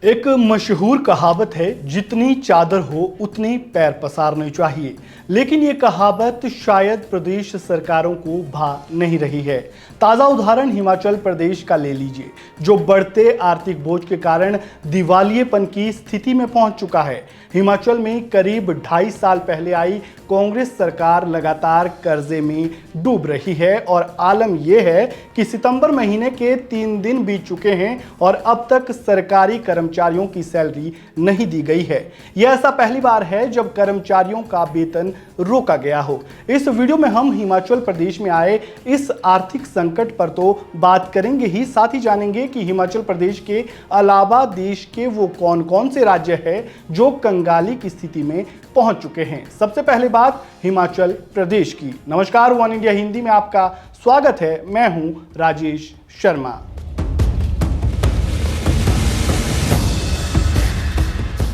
एक मशहूर कहावत है, जितनी चादर हो उतनी पैर पसारनी चाहिए। लेकिन ये कहावत शायद प्रदेश सरकारों को भा नहीं रही है। ताज़ा उदाहरण हिमाचल प्रदेश का ले लीजिए, जो बढ़ते आर्थिक बोझ के कारण दिवालियेपन की स्थिति में पहुंच चुका है। हिमाचल में करीब 2.5 साल पहले आई कांग्रेस सरकार लगातार कर्जे में डूब रही है और आलम यह है कि सितंबर महीने के 3 दिन बीत चुके हैं और अब तक सरकारी कर्मचारियों की सैलरी नहीं दी गई है। यह ऐसा पहली बार है जब कर्मचारियों का वेतन रोका गया हो। इस वीडियो में हम हिमाचल प्रदेश में आए इस आर्थिक संकट पर तो बात करेंगे ही, साथ ही जानेंगे कि हिमाचल प्रदेश के अलावा देश के वो कौन कौन से राज्य हैं जो कंगाली की स्थिति में पहुंच चुके हैं। सबसे पहले बात हिमाचल प्रदेश की। नमस्कार, वन इंडिया हिंदी में आपका स्वागत है। मैं हूं राजेश शर्मा।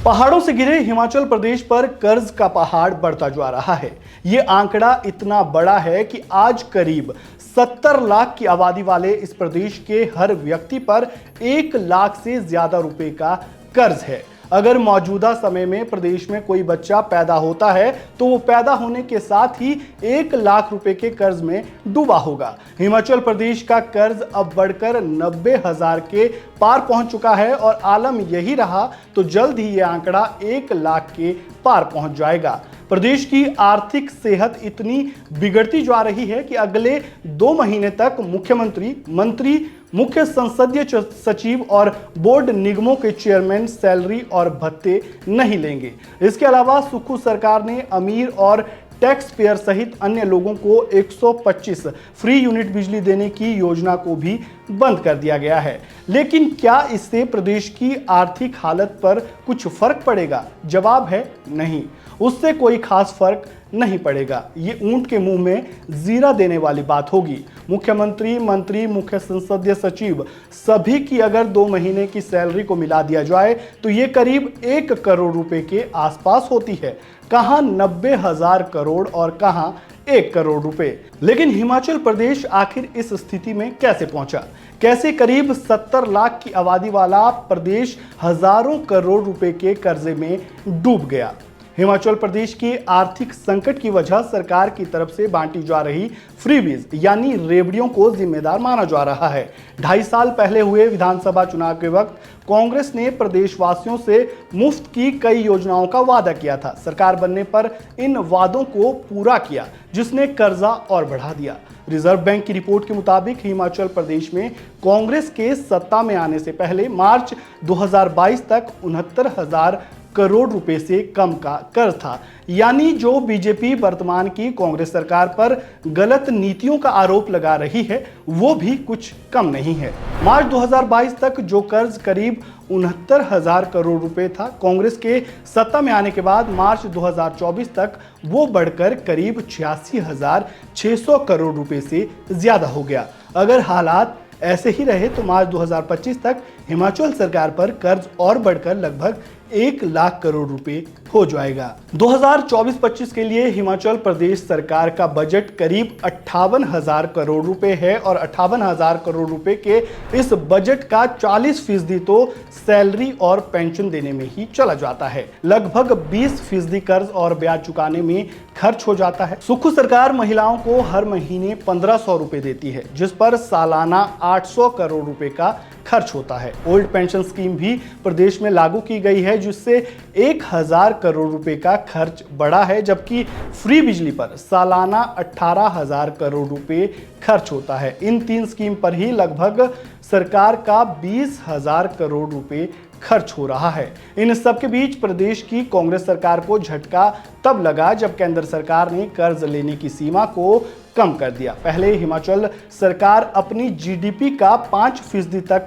पहाड़ों से गिरे हिमाचल प्रदेश पर कर्ज का पहाड़ बढ़ता जा रहा है। ये आंकड़ा इतना बड़ा है कि आज करीब 70 लाख की आबादी वाले इस प्रदेश के हर व्यक्ति पर 1 लाख से ज्यादा रुपए का कर्ज है। अगर मौजूदा समय में प्रदेश में कोई बच्चा पैदा होता है तो वो पैदा होने के साथ ही 1 लाख रुपए के कर्ज में डूबा होगा। हिमाचल प्रदेश का कर्ज अब बढ़कर 90,000 के पार पहुंच चुका है और आलम यही रहा तो जल्द ही ये आंकड़ा 1 लाख के पार पहुंच जाएगा। प्रदेश की आर्थिक सेहत इतनी बिगड़ती जा रही है कि अगले 2 महीने तक मुख्यमंत्री, मंत्री, मुख्य संसदीय सचिव और बोर्ड निगमों के चेयरमैन सैलरी और भत्ते नहीं लेंगे। इसके अलावा सुक्खू सरकार ने अमीर और टैक्स पेयर सहित अन्य लोगों को 125 फ्री यूनिट बिजली देने की योजना को भी बंद कर दिया गया है। लेकिन क्या इससे प्रदेश की आर्थिक हालत पर कुछ फर्क पड़ेगा? जवाब है नहीं, उससे कोई खास फर्क नहीं पड़ेगा। ये ऊंट के मुंह में जीरा देने वाली बात होगी। मुख्यमंत्री, मंत्री, मुख्य संसदीय सचिव सभी की अगर 2 महीने की सैलरी को मिला दिया जाए तो ये करीब 1 करोड़ रुपए के आसपास होती है। कहां 90,000 करोड़ और कहां 1 करोड़ रुपए। लेकिन हिमाचल प्रदेश आखिर इस स्थिति में कैसे पहुंचा? कैसे करीब 70 लाख की आबादी वाला प्रदेश हजारों करोड़ रुपए के कर्जे में डूब गया? हिमाचल प्रदेश के आर्थिक संकट की वजह सरकार की तरफ से बांटी जा रही फ्रीबीज यानी रेवड़ियों को जिम्मेदार माना जा रहा है। 2.5 साल पहले हुए विधानसभा चुनाव के वक्त कांग्रेस ने प्रदेशवासियों से मुफ्त की कई योजनाओं का वादा किया था। सरकार बनने पर इन वादों को पूरा किया, जिसने कर्जा और बढ़ा दिया। रिजर्व बैंक की रिपोर्ट के मुताबिक हिमाचल प्रदेश में कांग्रेस के सत्ता में आने से पहले मार्च 2022 तक 69,000 करोड़ रुपए से कम का कर्ज था। यानी जो बीजेपी वर्तमान की कांग्रेस सरकार पर गलत नीतियों का आरोप लगा रही है वो भी कुछ कम नहीं है। मार्च 2022 तक जो कर्ज करीब 69,000 करोड़ रुपए था, कांग्रेस के सत्ता में आने के बाद मार्च 2024 तक वो बढ़कर करीब 86,600 करोड़ रुपए से ज्यादा हो गया। अगर हालात ऐसे ही रहे तो मार्च 2025 तक हिमाचल सरकार पर कर्ज और बढ़कर लगभग 1 लाख करोड़ रुपए हो जाएगा। 2024-25 के लिए हिमाचल प्रदेश सरकार का बजट करीब 58,000 करोड़ रुपए है और 58,000 करोड़ रुपए के इस बजट का 40% तो सैलरी और पेंशन देने में ही चला जाता है। लगभग 20% कर्ज और ब्याज चुकाने में खर्च हो जाता है। सुक्खू सरकार महिलाओं को हर महीने 1,500 रुपए देती है, जिस पर सालाना 800 करोड़ रुपए का खर्च होता है। ओल्ड पेंशन स्कीम भी प्रदेश में लागू की गई है, जिससे 1,000 करोड़ रुपए का खर्च बढ़ा है, जबकि फ्री बिजली पर सालाना 18,000 करोड़ रुपए खर्च होता है। इन 3 स्कीम पर ही लगभग सरकार का 20,000 करोड़ रुपए खर्च हो रहा है। इन सब के बीच प्रदेश की कांग्रेस सरकार को झटका तब लगा जब केंद्र सरकार ने कर्ज लेने की सीमा को कम कर दिया। पहले हिमाचल सरकार अपनी जीडीपी का 5% तक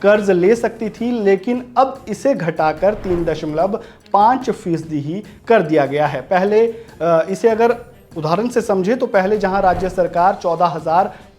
कर्ज ले सकती थी, लेकिन अब इसे घटाकर 3.5% ही कर दिया गया है। पहले इसे अगर उदाहरण से समझे तो पहले जहां राज्य सरकार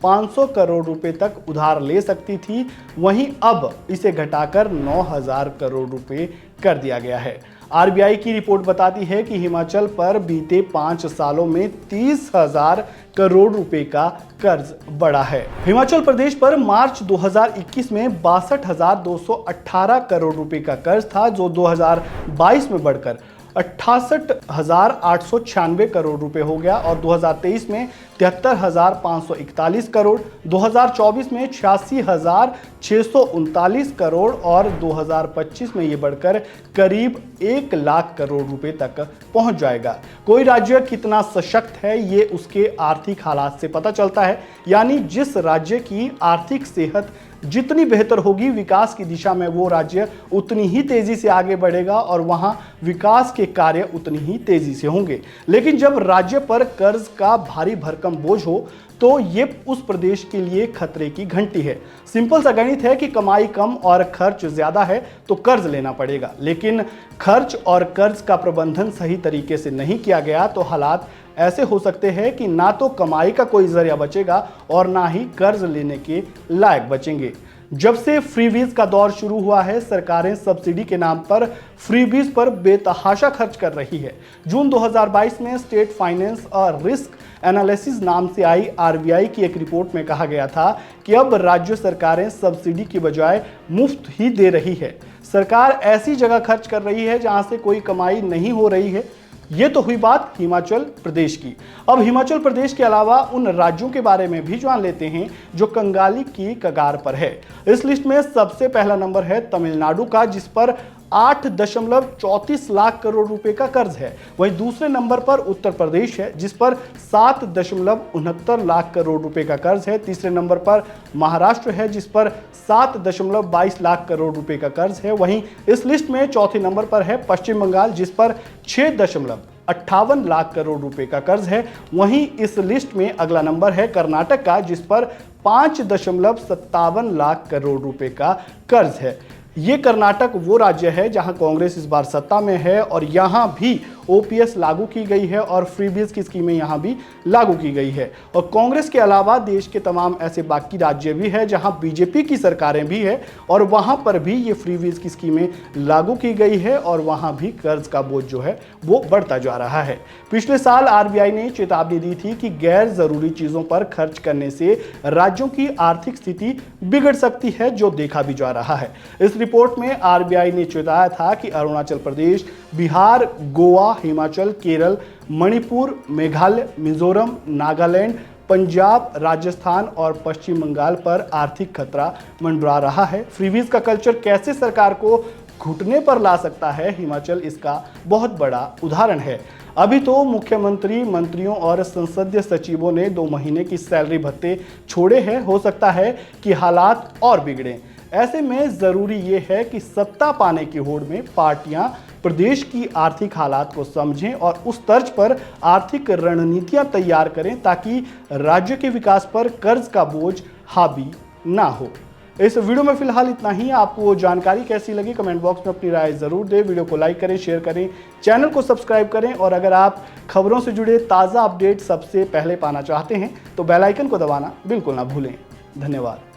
500 करोड़ रुपए तक उधार ले सकती थी, वहीं अब इसे घटाकर 9,000 करोड़ रुपए कर दिया गया है। आरबीआई की रिपोर्ट बताती है कि हिमाचल पर बीते 5 सालों में 30,000 करोड़ रुपए का कर्ज बढ़ा है। हिमाचल प्रदेश पर मार्च 2021 में 62,218 करोड़ रुपए का कर्ज था, जो 2022 में बढ़कर 68,896 करोड़ रुपए हो गया और 2023 में 73,541 करोड़, 2024 में 86,639 करोड़ और 2025 में ये बढ़कर करीब 1 लाख करोड़ रुपए तक पहुंच जाएगा। कोई राज्य कितना सशक्त है ये उसके आर्थिक हालात से पता चलता है, यानी जिस राज्य की आर्थिक सेहत जितनी बेहतर होगी, विकास की दिशा में वो राज्य उतनी ही तेजी से आगे बढ़ेगा और वहां विकास के कार्य उतनी ही तेजी से होंगे। लेकिन जब राज्य पर कर्ज का भारी भरकम बोझ हो तो ये उस प्रदेश के लिए खतरे की घंटी है। सिंपल सा गणित है कि कमाई कम और खर्च ज्यादा है तो कर्ज लेना पड़ेगा, लेकिन खर्च और कर्ज का प्रबंधन सही तरीके से नहीं किया गया तो हालात ऐसे हो सकते हैं कि ना तो कमाई का कोई जरिया बचेगा और ना ही कर्ज लेने के लायक बचेंगे। जब से फ्रीबीज का दौर शुरू हुआ है, सरकारें सब्सिडी के नाम पर फ्रीबीज पर बेतहाशा खर्च कर रही है। जून 2022 में स्टेट फाइनेंस और रिस्क एनालिसिस नाम से आई आरबीआई की एक रिपोर्ट में कहा गया था कि अब राज्य सरकारें सब्सिडी की बजाय मुफ्त ही दे रही है। सरकार ऐसी जगह खर्च कर रही है जहां से कोई कमाई नहीं हो रही है। ये तो हुई बात हिमाचल प्रदेश की। अब हिमाचल प्रदेश के अलावा उन राज्यों के बारे में भी जान लेते हैं जो कंगाली की कगार पर है। इस लिस्ट में सबसे पहला नंबर है तमिलनाडु का, जिस पर 8.34 लाख करोड़ रुपए का कर्ज है। वहीं दूसरे नंबर पर उत्तर प्रदेश है, जिस पर 7.69 लाख करोड़ रुपए का कर्ज है। तीसरे नंबर पर महाराष्ट्र है, जिस पर 7.22 लाख करोड़ रुपए का कर्ज है। वहीं इस लिस्ट में चौथे नंबर पर है पश्चिम बंगाल, जिस पर 6.58 लाख करोड़ रुपए का कर्ज है। वहीं इस लिस्ट में अगला नंबर है कर्नाटक का, जिस पर 5.57 लाख करोड़ रुपए का कर्ज है। ये कर्नाटक वो राज्य है जहां कांग्रेस इस बार सत्ता में है और यहां भी ओपीएस लागू की गई है और फ्रीबीज की स्कीमें यहां भी लागू की गई है। और कांग्रेस के अलावा देश के तमाम ऐसे बाकी राज्य भी है जहां बीजेपी की सरकारें भी है और वहां पर भी ये फ्रीबीज की स्कीमें लागू की गई है और वहां भी कर्ज का बोझ जो है वो बढ़ता जा रहा है। पिछले साल आरबीआई ने चेतावनी दी थी कि गैर जरूरी चीजों पर खर्च करने से राज्यों की आर्थिक स्थिति बिगड़ सकती है, जो देखा भी जा रहा है। इस रिपोर्ट में आरबीआई ने चेताया था कि अरुणाचल प्रदेश, बिहार, गोवा, हिमाचल, केरल, मणिपुर, मेघालय, मिजोरम, नागालैंड, पंजाब, राजस्थान और पश्चिम बंगाल पर आर्थिक खतरा मंडरा रहा है। फ्रीबीज का कल्चर कैसे सरकार को घुटने पर ला सकता है, हिमाचल इसका बहुत बड़ा उदाहरण है। अभी तो मुख्यमंत्री, मंत्रियों और संसदीय सचिवों ने 2 महीने की सैलरी भत्ते छोड़े हैं। हो सकता है कि हालात और बिगड़े। ऐसे में जरूरी ये है कि सत्ता पाने की होड़ में पार्टियां प्रदेश की आर्थिक हालात को समझें और उस तर्ज पर आर्थिक रणनीतियां तैयार करें ताकि राज्य के विकास पर कर्ज का बोझ हावी ना हो। इस वीडियो में फिलहाल इतना ही। आपको जानकारी कैसी लगी कमेंट बॉक्स में अपनी राय जरूर दें। वीडियो को लाइक करें, शेयर करें, चैनल को सब्सक्राइब करें और अगर आप खबरों से जुड़े ताज़ा अपडेट सबसे पहले पाना चाहते हैं तो बेल आइकन को दबाना बिल्कुल ना भूलें। धन्यवाद।